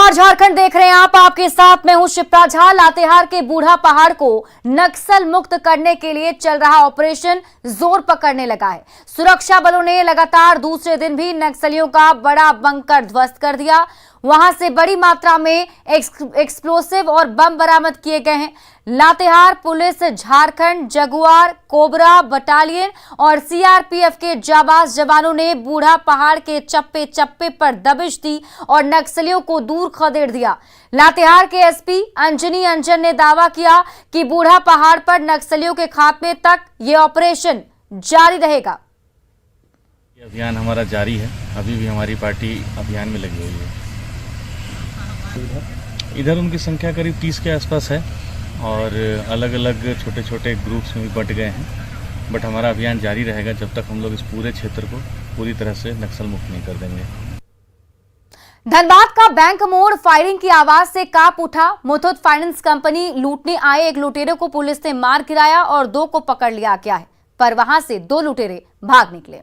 नमस्कार, झारखंड देख रहे हैं आप। आपके साथ मैं हूं शिप्रा झा। लातेहार के बूढ़ा पहाड़ को नक्सल मुक्त करने के लिए चल रहा ऑपरेशन जोर पकड़ने लगा है। सुरक्षा बलों ने लगातार दूसरे दिन भी नक्सलियों का बड़ा बंकर ध्वस्त कर दिया। वहां से बड़ी मात्रा में एक्सप्लोसिव और बम बरामद किए गए हैं। Latehar police, Jharkhand Jaguar cobra battalion और सीआरपीएफ के जाबाज जवानों ने बूढ़ा पहाड़ के चप्पे चप्पे पर दबिश दी और नक्सलियों को दूर खदेड़ दिया। लातेहार के एसपी अंजनी अंजन ने दावा किया कि बूढ़ा पहाड़ पर नक्सलियों के खात्मे तक ये ऑपरेशन जारी रहेगा। अभियान हमारा जारी है। अभी भी हमारी पार्टी अभियान में लगी हुई है। इधर उनकी संख्या करीब 30 के आसपास है और अलग अलग छोटे छोटे ग्रुप्स में भी बंट गए हैं। बट हमारा अभियान जारी रहेगा जब तक हम लोग इस पूरे क्षेत्र को पूरी तरह से नक्सल मुक्त नहीं कर देंगे। धनबाद का बैंक मोड़ फायरिंग की आवाज से कांप उठा। मुथूट फाइनेंस कंपनी लूटने आए एक लुटेरे को पुलिस ने मार गिराया और 2 को पकड़ लिया गया है, पर वहां से 2 लुटेरे भाग निकले।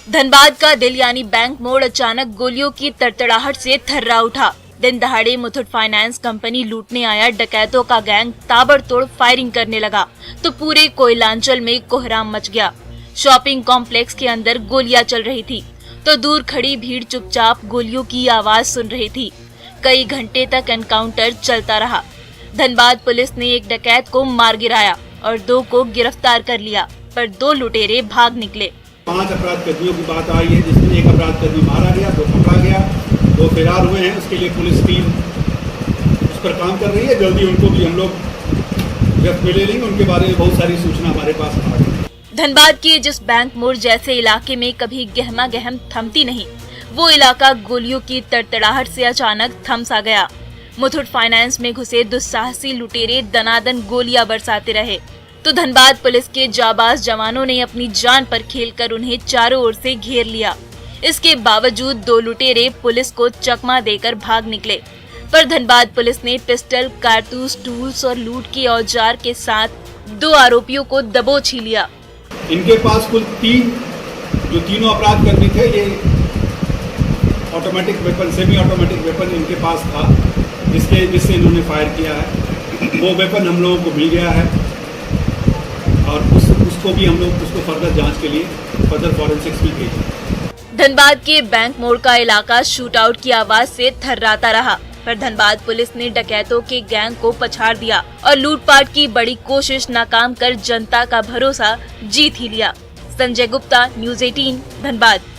धनबाद का दिल यानी बैंक मोड़ अचानक गोलियों की तड़तड़ाहट से थर्रा उठा। दिन दहाड़े मुथूट फाइनेंस कंपनी लूटने आया डकैतों का गैंग ताबड़तोड़ फायरिंग करने लगा तो पूरे कोयलांचल में कोहराम मच गया। शॉपिंग कॉम्प्लेक्स के अंदर गोलियां चल रही थी तो दूर खड़ी भीड़ चुपचाप गोलियों की आवाज सुन रही थी। कई घंटे तक एनकाउंटर चलता रहा। धनबाद पुलिस ने एक डकैत को मार गिराया और 2 को गिरफ्तार कर लिया, पर 2 लुटेरे भाग निकले। 5 अपराध कर्मियों की बात आई है, जिसमें एक अपराध कर्मी मारा गया, 2 पकड़ा गया, 2 फरार हुए हैं। उसके लिए पुलिस टीम उस पर काम कर रही है। जल्दी उनको भी हम लोग गिरफ्त में ले लेंगे। उनके बारे में बहुत सारी सूचना हमारे पास आ गई है। धनबाद के जिस बैंक मोड़ जैसे इलाके में कभी गहमा गहम थमती नहीं, वो इलाका गोलियों की तड़तड़ाहट से अचानक थम सा गया। मुथूट फाइनेंस में घुसे दुस्साहसी लुटेरे दनादन गोलियां बरसाते रहे तो धनबाद पुलिस के जाबाज जवानों ने अपनी जान पर खेलकर उन्हें चारों ओर से घेर लिया। इसके बावजूद 2 लुटेरे पुलिस को चकमा देकर भाग निकले, पर धनबाद पुलिस ने पिस्टल, कारतूस, टूल्स और लूट के औजार के साथ 2 आरोपियों को दबोच ही लिया। इनके पास कुल 3 जो तीनों अपराध कर्मी थे, ये automatic weapon, semi automatic weapon इनके पास था, जिससे इन्होंने फायर किया है। वो वेपन हम लोगों को मिल गया है और उसको भी हम लोग उसको फर्दर जांच के लिए फर्दर फॉरेंसिक्स भी भेजें। धनबाद के बैंक मोड़ का इलाका शूटआउट की आवाज से थर्राता रहा, पर धनबाद पुलिस ने डकैतों के गैंग को पछाड़ दिया और लूटपाट की बड़ी कोशिश नाकाम कर जनता का भरोसा जीत ही लिया। संजय गुप्ता, न्यूज़ 18, धनबाद।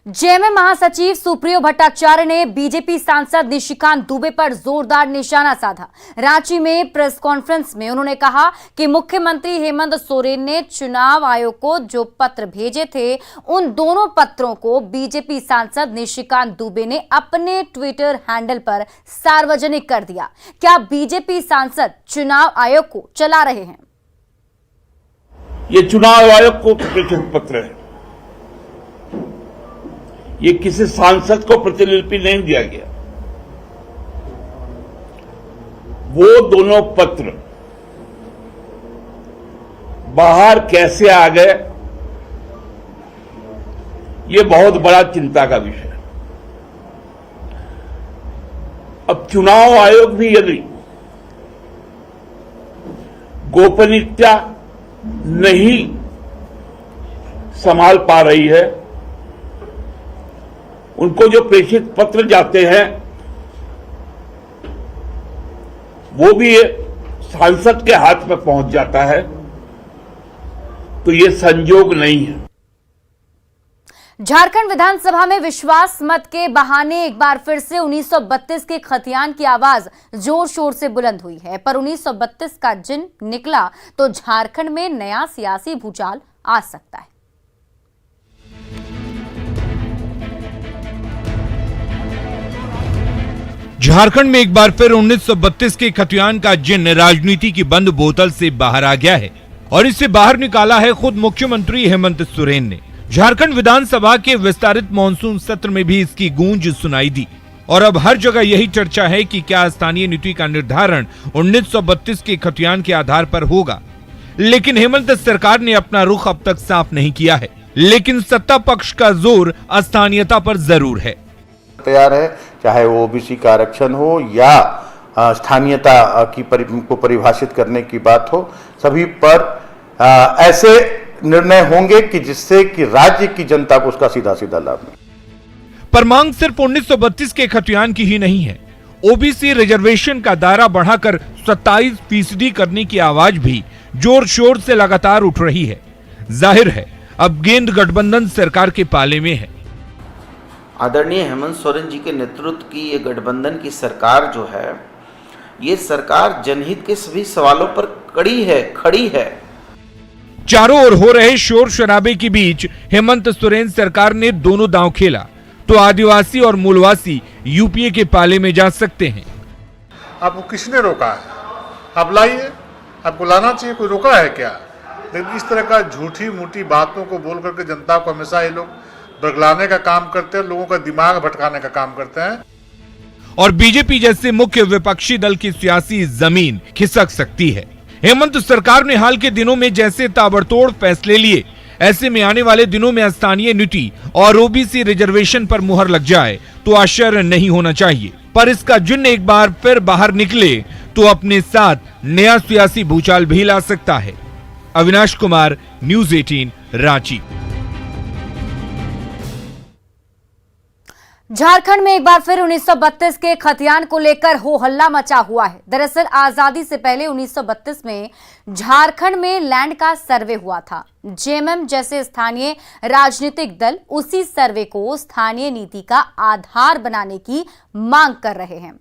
जेएमएम महासचिव सुप्रियो भट्टाचार्य ने बीजेपी सांसद निशिकांत दुबे पर जोरदार निशाना साधा। रांची में प्रेस कॉन्फ्रेंस में उन्होंने कहा कि मुख्यमंत्री हेमंत सोरेन ने चुनाव आयोग को जो पत्र भेजे थे, उन दोनों पत्रों को बीजेपी सांसद निशिकांत दुबे ने अपने ट्विटर हैंडल पर सार्वजनिक कर दिया। क्या बीजेपी सांसद चुनाव आयोग को चला रहे हैं? ये चुनाव आयोग को प्रेषित पत्र है। ये किसी सांसद को प्रतिलिपि नहीं दिया गया। वो दोनों पत्र बाहर कैसे आ गए, ये बहुत बड़ा चिंता का विषय है। अब चुनाव आयोग भी यदि गोपनीयता नहीं संभाल पा रही है, उनको जो प्रेषित पत्र जाते हैं वो भी सांसद के हाथ में पहुंच जाता है, तो ये संजोग नहीं है। झारखंड विधानसभा में विश्वास मत के बहाने एक बार फिर से 1932 के खतियान की आवाज जोर शोर से बुलंद हुई है, पर 1932 का जिन निकला तो झारखंड में नया सियासी भूचाल आ सकता है। झारखंड में एक बार फिर 1932 के खतियान का जिन राजनीति की बंद बोतल से बाहर आ गया है और इसे बाहर निकाला है खुद मुख्यमंत्री हेमंत सोरेन ने। झारखंड विधानसभा के विस्तारित मानसून सत्र में भी इसकी गूंज सुनाई दी और अब हर जगह यही चर्चा है कि क्या स्थानीय नीति का निर्धारण 1932 के खतियान के आधार पर होगा। लेकिन हेमंत सरकार ने अपना रुख अब तक साफ नहीं किया है। लेकिन सत्ता पक्ष का जोर स्थानीयता पर जरूर है। तैयार है, चाहे वो ओबीसी का आरक्षण हो या स्थानीयता को परिभाषित करने की बात हो, सभी पर ऐसे निर्णय होंगे कि जिससे कि राज्य की जनता को उसका सीधा सीधा लाभ मिले। पर मांग सिर्फ 1932 के खतियान की ही नहीं है। ओबीसी रिजर्वेशन का दायरा बढ़ाकर 27% करने की आवाज भी जोर शोर से लगातार उठ रही है। जाहिर है अब गेंद गठबंधन सरकार के पाले में है। आदरणीय हेमंत सोरेन जी के नेतृत्व की ये गठबंधन की सरकार जो है, ये सरकार जनहित के सभी सवालों पर खड़ी है। चारों ओर हो रहे शोर शराबे के बीच हेमंत सोरेन सरकार ने दोनों दांव खेला तो आदिवासी और मूलवासी यूपीए के पाले में जा सकते हैं। आपको किसने रोका है? आप लाइए, आपको लाना चाहिए, कोई रोका है क्या? लेकिन इस तरह का झूठी मूठी बातों को बोल करके जनता को हमेशा ये लोग बरगलाने का काम करते हैं, लोगों का दिमाग भटकाने का काम करते हैं। और बीजेपी जैसे मुख्य विपक्षी दल की सियासी जमीन खिसक सकती है। हेमंत सरकार ने हाल के दिनों में जैसे ताबड़तोड़ फैसले लिए, ऐसे में आने वाले दिनों में स्थानीय नीति और ओबीसी रिजर्वेशन पर मुहर लग जाए तो आश्चर्य नहीं होना चाहिए। पर इसका जिन्न एक बार फिर बाहर निकले तो अपने साथ नया सियासी भूचाल भी ला सकता है। अविनाश कुमार, न्यूज़ 18, रांची। झारखंड में एक बार फिर 1932 के खतियान को लेकर हो हल्ला मचा हुआ है। दरअसल आजादी से पहले 1932 में झारखंड में लैंड का सर्वे हुआ था। जेएमएम जैसे स्थानीय राजनीतिक दल उसी सर्वे को स्थानीय नीति का आधार बनाने की मांग कर रहे हैं।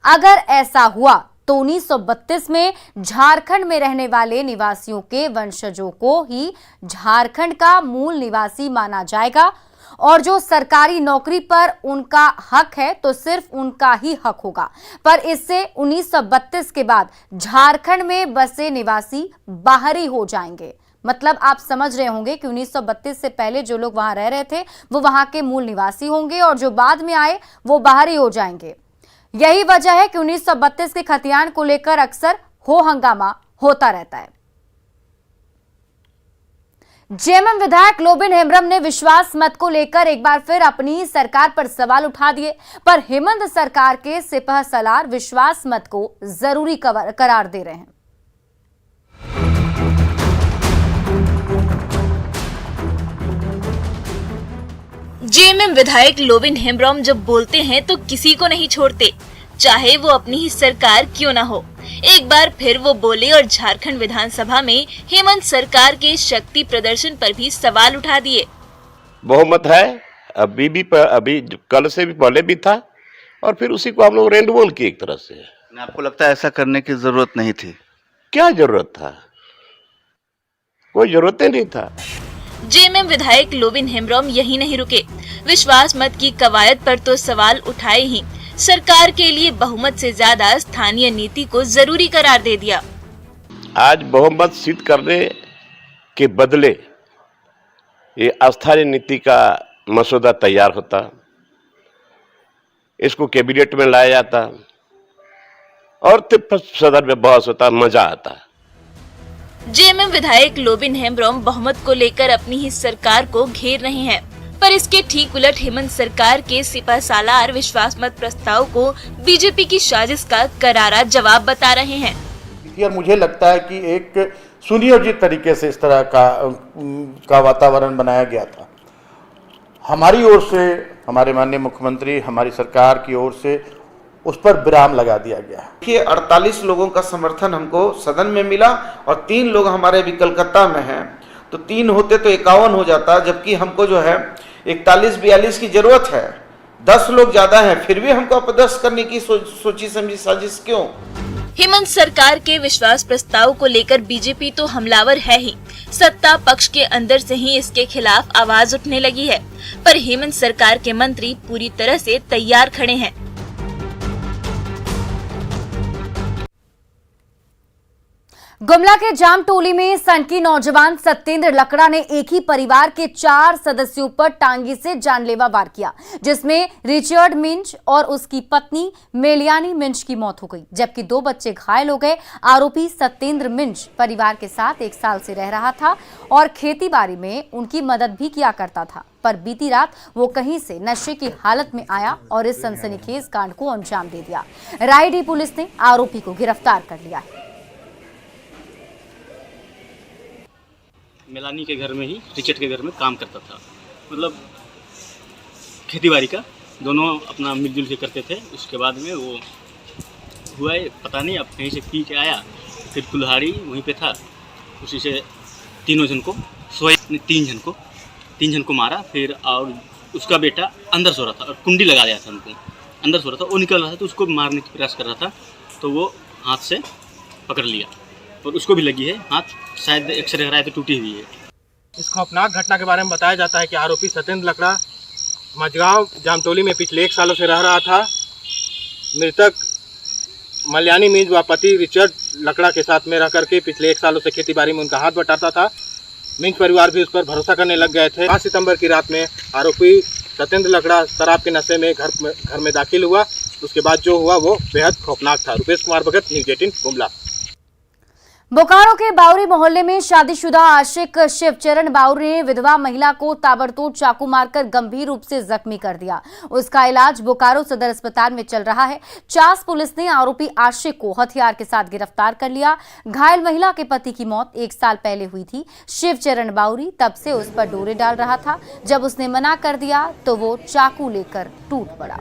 अगर ऐसा हुआ तो 1932 में झारखंड में रहने वाले निवासियों के वंशजों को ही झारखंड का मूल निवासी माना जाएगा और जो सरकारी नौकरी पर उनका हक है तो सिर्फ उनका ही हक होगा। पर इससे 1932 के बाद झारखंड में बसे निवासी बाहरी हो जाएंगे। मतलब आप समझ रहे होंगे कि 1932 से पहले जो लोग वहां रह रहे थे वो वहां के मूल निवासी होंगे और जो बाद में आए वो बाहरी हो जाएंगे। यही वजह है कि 1932 के खतियान को लेकर अक्सर हो हंगामा होता रहता है। जेएमएम विधायक लोबिन हेम्ब्रम ने विश्वास मत को लेकर एक बार फिर अपनी सरकार पर सवाल उठा दिए, पर हेमंत सरकार के सिपहसालार विश्वास मत को जरूरी करार दे रहे हैं। जेएमएम विधायक लोबिन हेम्ब्रम जब बोलते हैं तो किसी को नहीं छोड़ते, चाहे वो अपनी ही सरकार क्यों ना हो। एक बार फिर वो बोले और झारखंड विधानसभा में हेमंत सरकार के शक्ति प्रदर्शन पर भी सवाल उठा दिए। बहुमत है, अभी कल से भी पहले भी था और फिर उसी को हम लोग रेंडवोल किए एक तरह से। आपको लगता है ऐसा करने की जरूरत नहीं थी? क्या जरूरत था? कोई जरूरत ही नहीं था। जेएमएम विधायक लोबिन हेम्ब्रम यही नहीं रुके, विश्वास मत की कवायद पर तो सवाल उठाए ही, सरकार के लिए बहुमत से ज्यादा स्थानीय नीति को जरूरी करार दे दिया। आज बहुमत सिद्ध करने के बदले ये स्थानीय नीति का मसौदा तैयार होता, इसको कैबिनेट में लाया जाता और सदन में बहस होता, मजा आता। जेएमएम विधायक लोबिन हेम्ब्रम बहुमत को लेकर अपनी ही सरकार को घेर रहे हैं, पर इसके ठीक उलट हेमंत सरकार के सिपहसालार विश्वास मत प्रस्ताव को बीजेपी की साजिश का करारा जवाब बता रहे हैं। और मुझे लगता है कि एक सुनियोजित तरीके से इस तरह का वातावरण बनाया गया था। हमारी ओर से, हमारे माननीय मुख्यमंत्री, हमारी सरकार की ओर से उस पर विराम लगा दिया गया। देखिए 48 लोगों का समर्थन हमको सदन में मिला और 3 लोग हमारे भी कलकत्ता में हैं, तो 3 होते तो 51 हो जाता, जबकि हमको जो है 41-42 की जरूरत है। 10 लोग ज्यादा हैं, फिर भी हमको अपदस्थ करने की सोची समझी साजिश क्यों? हेमंत सरकार के विश्वास प्रस्ताव को लेकर बीजेपी तो हमलावर है ही, सत्ता पक्ष के अंदर से ही इसके खिलाफ आवाज उठने लगी है, पर हेमंत सरकार के मंत्री पूरी तरह से तैयार खड़े हैं। गुमला के जामटोली में सनकी नौजवान सत्येंद्र लकड़ा ने एक ही परिवार के 4 सदस्यों पर टांगी से जानलेवा वार किया, जिसमें रिचर्ड मिंज और उसकी पत्नी मेलियानी मिंज की मौत हो गई, जबकि 2 बच्चे घायल हो गए। आरोपी सत्येंद्र मिंज परिवार के साथ 1 साल से रह रहा था और खेतीबाड़ी में उनकी मदद भी किया करता था, पर बीती रात वो कहीं से नशे की हालत में आया और इस सनसनीखेज कांड को अंजाम दे दिया। रायडी पुलिस ने आरोपी को गिरफ्तार कर लिया है। मेलानी के घर में ही, रिचर्ड के घर में काम करता था, मतलब खेतीबाड़ी का दोनों अपना मिलजुल के करते थे। उसके बाद में वो हुआ है पता नहीं, अब कहीं से पी के आया, फिर कुल्हाड़ी वहीं पे था, उसी से 3 जन को सोए, 3 जन को मारा। फिर और उसका बेटा अंदर सो रहा था और कुंडी लगा दिया था, उनको अंदर सो रहा था, वो निकल रहा था तो उसको मारने की प्रयास कर रहा था, तो वो हाथ से पकड़ लिया और उसको भी लगी है हाथ, शायद एक्सरे कराए तो टूटी हुई है। इस खौफनाक घटना के बारे में बताया जाता है कि आरोपी सत्येंद्र लकड़ा मझगांव जामटोली में पिछले 1 सालों से रह रहा था। मृतक मल्यानी मिंज व पति रिचर्ड लकड़ा के साथ में रह करके पिछले 1 सालों से खेतीबाड़ी में उनका हाथ बटाता था। मिंज परिवार भी उस पर भरोसा करने लग गए थे। 5 सितंबर की रात में आरोपी सत्येंद्र लकड़ा शराब के नशे में घर में दाखिल हुआ। उसके बाद जो हुआ वो बेहद खौफनाक था। रुपेश कुमार भगत, न्यूज़ 18 गुमला। बोकारो के बाउरी मोहल्ले में शादीशुदा आशिक शिवचरण बाउरी ने विधवा महिला को ताबड़तोड़ चाकू मारकर गंभीर रूप से जख्मी कर दिया। उसका इलाज बोकारो सदर अस्पताल में चल रहा है। चास पुलिस ने आरोपी आशिक को हथियार के साथ गिरफ्तार कर लिया। घायल महिला के पति की मौत 1 साल पहले हुई थी। शिवचरण बाउरी तब से उस पर डोरे डाल रहा था। जब उसने मना कर दिया तो वो चाकू लेकर टूट पड़ा।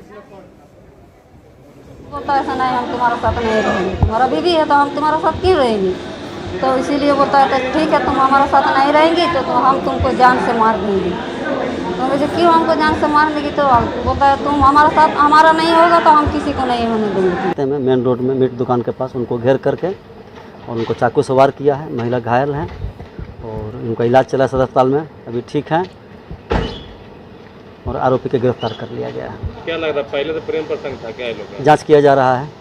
बोलता ऐसा नहीं, हम तुम्हारे साथ नहीं रहेंगे, तुम्हारा बीवी है तो हम तुम्हारे साथ क्यों रहेंगे, तो इसीलिए बोलता है तो ठीक है, तुम हमारे साथ नहीं रहेंगी तो हम तुमको जान से मार देंगे। तो मुझे क्यों हमको जान से मार देगी, तो बोलता है तुम हमारे साथ, हमारा नहीं होगा तो हम किसी को नहीं होने देंगे। में मेन रोड में मीट दुकान के पास उनको घेर करके और उनको चाकू से वार किया है। महिला घायल हैं और उनका इलाज चला सदर अस्पताल में, अभी ठीक हैं और आरोपी के गिरफ्तार कर लिया गया है। क्या लग रहा है, पहले तो प्रेम प्रसंग था क्या? लोग जांच किया जा रहा है।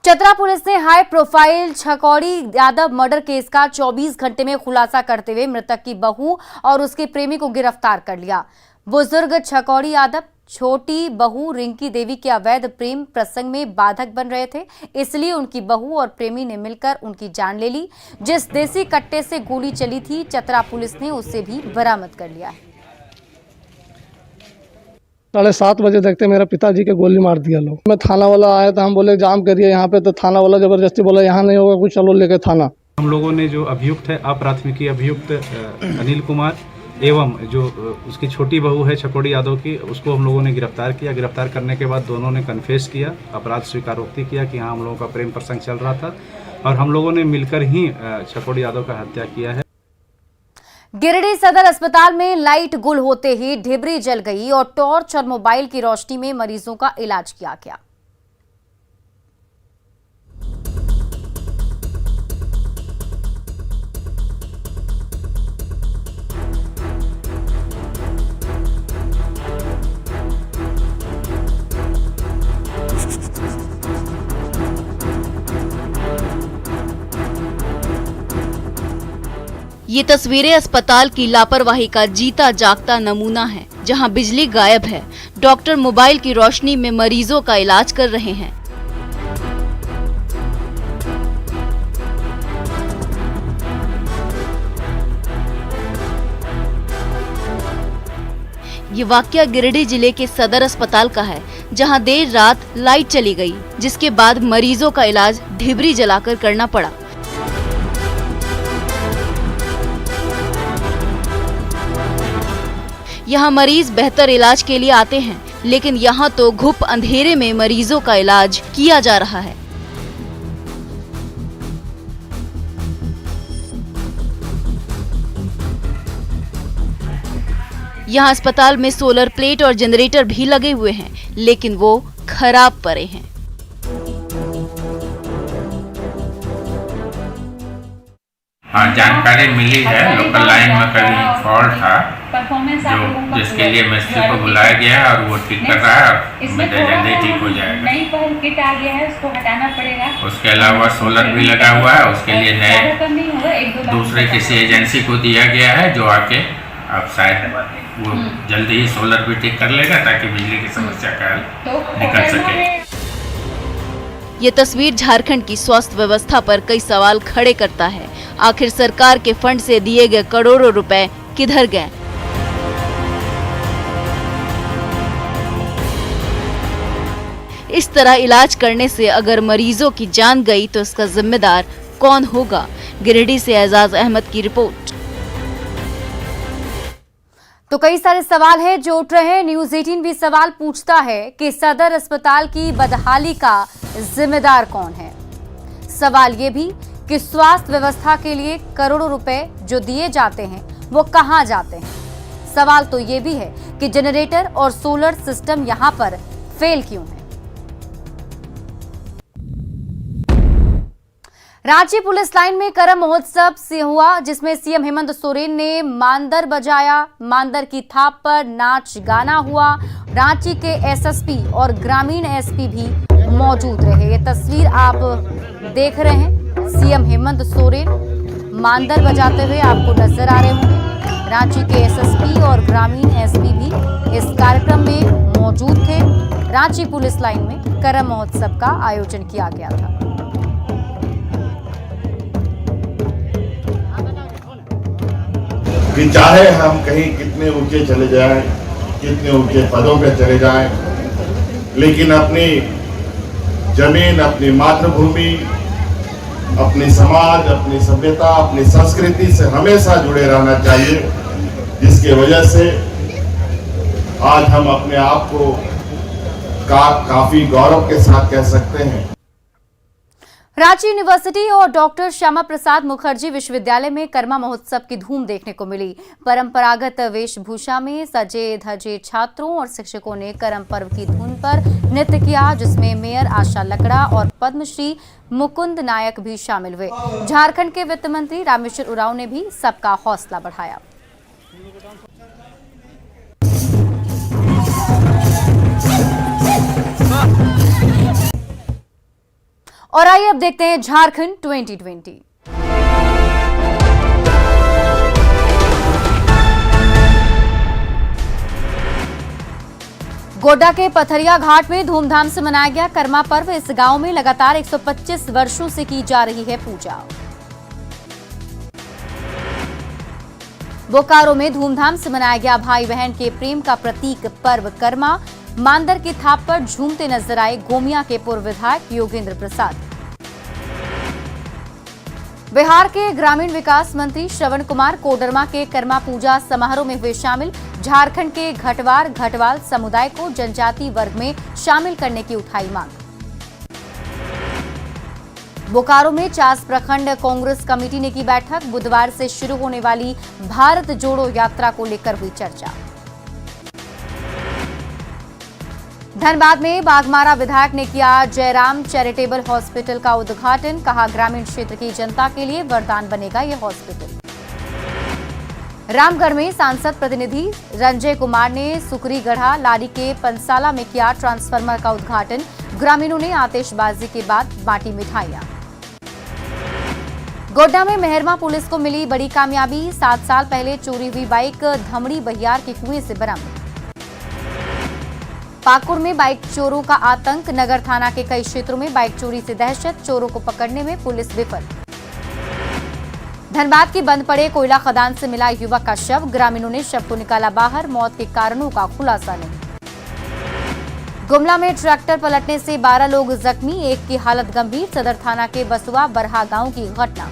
चतरा पुलिस ने high profile Chhakauri Yadav murder case का 24 घंटे में खुलासा करते हुए मृतक की बहू और उसके प्रेमी को गिरफ्तार कर लिया। बुजुर्ग छकौड़ी यादव छोटी बहू रिंकी देवी के अवैध प्रेम प्रसंग में बाधक बन रहे थे, इसलिए उनकी बहू और प्रेमी ने मिलकर उनकी जान ले ली। जिस देसी कट्टे से गोली चली थी, चतरा पुलिस ने उसे भी बरामद कर लिया है। 7:30 बजे देखते मेरा पिताजी के गोली मार दिया लोग। मैं थाना वाला आया था, हम बोले जाम करिए यहाँ पे, तो थाना वाला जबरदस्ती बोला यहाँ नहीं होगा कुछ, चलो लेके थाना। हम लोगों ने जो अभियुक्त है, अप्राथमिकी अभियुक्त अनिल कुमार एवं जो उसकी छोटी बहू है छकौड़ी यादव की, उसको हम लोगों ने गिरफ्तार किया। गिरफ्तार करने के बाद दोनों ने कन्फेस किया, अपराध स्वीकारोक्ति किया कि हाँ हम लोगों का प्रेम प्रसंग चल रहा था और हम लोगों ने मिलकर ही छकौड़ी यादव का हत्या किया है। गिरिडीह सदर अस्पताल में लाइट गुल होते ही ढिबरी जल गई और टॉर्च और मोबाइल की रोशनी में मरीजों का इलाज किया गया। ये तस्वीरें अस्पताल की लापरवाही का जीता जागता नमूना है, जहां बिजली गायब है। डॉक्टर मोबाइल की रोशनी में मरीजों का इलाज कर रहे हैं। ये वाकया गिरिडीह जिले के सदर अस्पताल का है, जहां देर रात लाइट चली गई, जिसके बाद मरीजों का इलाज ढिबरी जलाकर करना पड़ा। यहाँ मरीज बेहतर इलाज के लिए आते हैं, लेकिन यहाँ तो घुप अंधेरे में मरीजों का इलाज किया जा रहा है। यहाँ अस्पताल में सोलर प्लेट और जनरेटर भी लगे हुए हैं, लेकिन वो खराब पड़े हैं। हाँ, जानकारी मिली है, लोकल लाइन में कहीं फॉल्ट था परफॉर्मेंस आप लोगों का जिसके लिए मिस्त्री को बुलाया गया है और वो ठीक कर रहा है, उम्मीद है जल्दी ठीक हो जाएगा। नई पहल किट आ गया है, उसको हटाना पड़ेगा। उसके अलावा सोलर भी लगा हुआ है, उसके लिए नए दूसरे किसी एजेंसी को दिया गया है जो आके अब शायद वो जल्दी ही सोलर भी ठीक कर लेगा ताकि बिजली की समस्या का हल निकल सके। ये तस्वीर झारखंड की स्वास्थ्य व्यवस्था पर कई सवाल खड़े करता है। आखिर सरकार के फंड से दिए गए करोड़ों रुपए किधर गए? इस तरह इलाज करने से अगर मरीजों की जान गई तो इसका जिम्मेदार कौन होगा? गिरिडीह से एजाज अहमद की रिपोर्ट। तो कई सारे सवाल हैं जो उठ रहे हैं। न्यूज 18 भी सवाल पूछता है कि सदर अस्पताल की बदहाली का जिम्मेदार कौन है। सवाल ये भी कि स्वास्थ्य व्यवस्था के लिए करोड़ों रुपए जो दिए जाते हैं वो कहां जाते हैं। सवाल तो ये भी है कि जनरेटर और सोलर सिस्टम यहां पर फेल क्यों है। रांची पुलिस लाइन में करम महोत्सव से हुआ, जिसमें सीएम हेमंत सोरेन ने मांदर बजाया। मांदर की थाप पर नाच गाना हुआ। रांची के एसएसपी और ग्रामीण एसपी भी मौजूद रहे। ये तस्वीर आप देख रहे हैं, सीएम हेमंत सोरेन मांदर बजाते हुए आपको नजर आ रहे होंगे। रांची के एसएसपी और ग्रामीण एसपी भी इस कार्यक्रम में मौजूद थे। रांची पुलिस लाइन में करम महोत्सव का आयोजन किया गया था। कि चाहे हम कहीं कितने ऊंचे चले जाएं, कितने ऊंचे पदों पे चले जाएं, लेकिन अपनी जमीन, अपनी मातृभूमि, अपनी समाज, अपनी सभ्यता, अपनी संस्कृति से हमेशा जुड़े रहना चाहिए, जिसकी वजह से आज हम अपने आप को काफी गौरव के साथ कह सकते हैं। रांची यूनिवर्सिटी और डॉक्टर श्यामा प्रसाद मुखर्जी विश्वविद्यालय में कर्मा महोत्सव की धूम देखने को मिली। परंपरागत वेशभूषा में सजे धजे छात्रों और शिक्षकों ने करम पर्व की धुन पर नृत्य किया, जिसमें मेयर आशा लकड़ा और पद्मश्री मुकुंद नायक भी शामिल हुए। झारखंड के वित्त मंत्री रामेश्वर उरांव ने भी सबका हौसला बढ़ाया। और आइए अब देखते हैं झारखंड 2020। गोड्डा के पथरिया घाट में धूमधाम से मनाया गया कर्मा पर्व। इस गांव में लगातार 125 वर्षों से की जा रही है पूजा। बोकारो में धूमधाम से मनाया गया भाई बहन के प्रेम का प्रतीक पर्व कर्मा। मांदर की थाप पर झूमते नजर आए गोमिया के पूर्व विधायक योगेंद्र प्रसाद। बिहार के ग्रामीण विकास मंत्री श्रवण कुमार कोडरमा के कर्मा पूजा समारोह में हुए शामिल। झारखंड के घटवाल समुदाय को जनजाति वर्ग में शामिल करने की उठाई मांग। बोकारो में चास प्रखंड कांग्रेस कमेटी ने की बैठक। बुधवार से शुरू होने वाली भारत जोड़ो यात्रा को लेकर हुई चर्चा। धनबाद में बाघमारा विधायक ने किया जयराम चैरिटेबल हॉस्पिटल का उद्घाटन। कहा ग्रामीण क्षेत्र की जनता के लिए वरदान बनेगा यह हॉस्पिटल। रामगढ़ में सांसद प्रतिनिधि रंजय कुमार ने सुकरीगढ़ा लारी के पंसाला में किया ट्रांसफार्मर का उद्घाटन। ग्रामीणों ने आतिशबाजी के बाद बांटी मिठाइयां। गोड्डा में मेहरमा पुलिस को मिली बड़ी कामयाबी। 7 साल पहले चोरी हुई बाइक धमड़ी बहियार के कुएं से बरामद। पाकुड़ में बाइक चोरों का आतंक। नगर थाना के कई क्षेत्रों में बाइक चोरी से दहशत। चोरों को पकड़ने में पुलिस विफल। धनबाद के बंद पड़े कोयला खदान से मिला युवक का शव। ग्रामीणों ने शव को निकाला बाहर। मौत के कारणों का खुलासा नहीं। गुमला में ट्रैक्टर पलटने से 12 लोग जख्मी, एक की हालत गंभीर। सदर थाना के बसुआ बरहा गांव की घटना।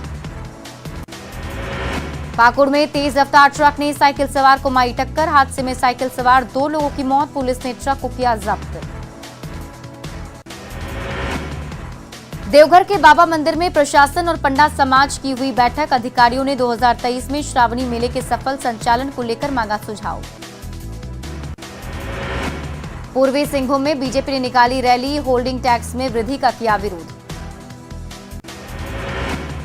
पाकुड़ में तेज रफ्तार ट्रक ने साइकिल सवार को मारी टक्कर। हादसे में साइकिल सवार 2 लोगों की मौत। पुलिस ने ट्रक को किया जब्त। देवघर के बाबा मंदिर में प्रशासन और पंडा समाज की हुई बैठक। अधिकारियों ने 2023 में श्रावणी मेले के सफल संचालन को लेकर मांगा सुझाव। पूर्वी सिंहभूम में बीजेपी ने निकाली रैली। होल्डिंग टैक्स में वृद्धि का किया विरोध।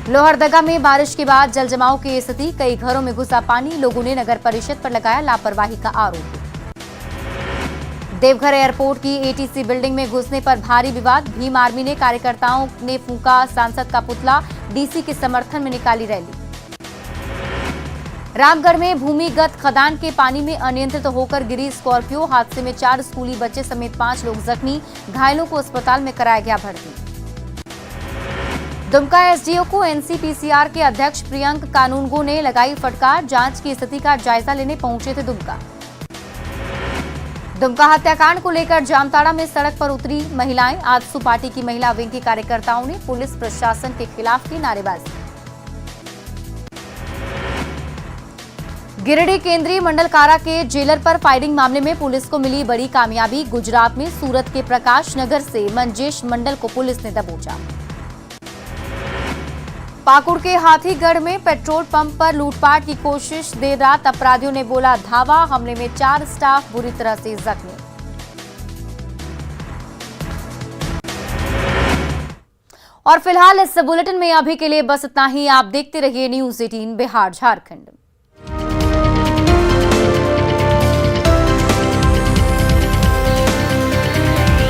लोहरदगा में बारिश के बाद जलजमाव की स्थिति, कई घरों में घुसा पानी, लोगों ने नगर परिषद पर लगाया लापरवाही का आरोप। देवघर एयरपोर्ट की एटीसी बिल्डिंग में घुसने पर भारी विवाद, भीम आर्मी ने कार्यकर्ताओं ने फूंका सांसद का पुतला, डीसी के समर्थन में निकाली रैली। रामगढ़ में भूमिगत खदान के पानी में अनियंत्रित होकर गिरी स्कॉर्पियो, हादसे में 4 स्कूली बच्चे समेत 5 लोग जख्मी, घायलों को अस्पताल में कराया गया भर्ती। दुमका एसडीओ को एनसीपीसीआर के अध्यक्ष प्रियंक कानूनगो ने लगाई फटकार, जांच की स्थिति का जायजा लेने पहुंचे थे दुमका हत्याकांड को लेकर जामताड़ा में सड़क पर उतरी महिलाएं, आजसू पार्टी की महिला विंग के कार्यकर्ताओं ने पुलिस प्रशासन के खिलाफ की नारेबाजी। गिरिडीह केंद्रीय मंडल कारा के जेलर पर फायरिंग मामले में पुलिस को मिली बड़ी कामयाबी, गुजरात में सूरत के प्रकाश नगर से मंजेश मंडल को पुलिस ने दबोचा। पाकुड़ के हाथीगढ़ में पेट्रोल पंप पर लूटपाट की कोशिश, देर रात अपराधियों ने बोला धावा, हमले में 4 स्टाफ बुरी तरह से जख्मी। और फिलहाल इस बुलेटिन में अभी के लिए बस इतना ही। आप देखते रहिए न्यूज़ 18 बिहार झारखंड।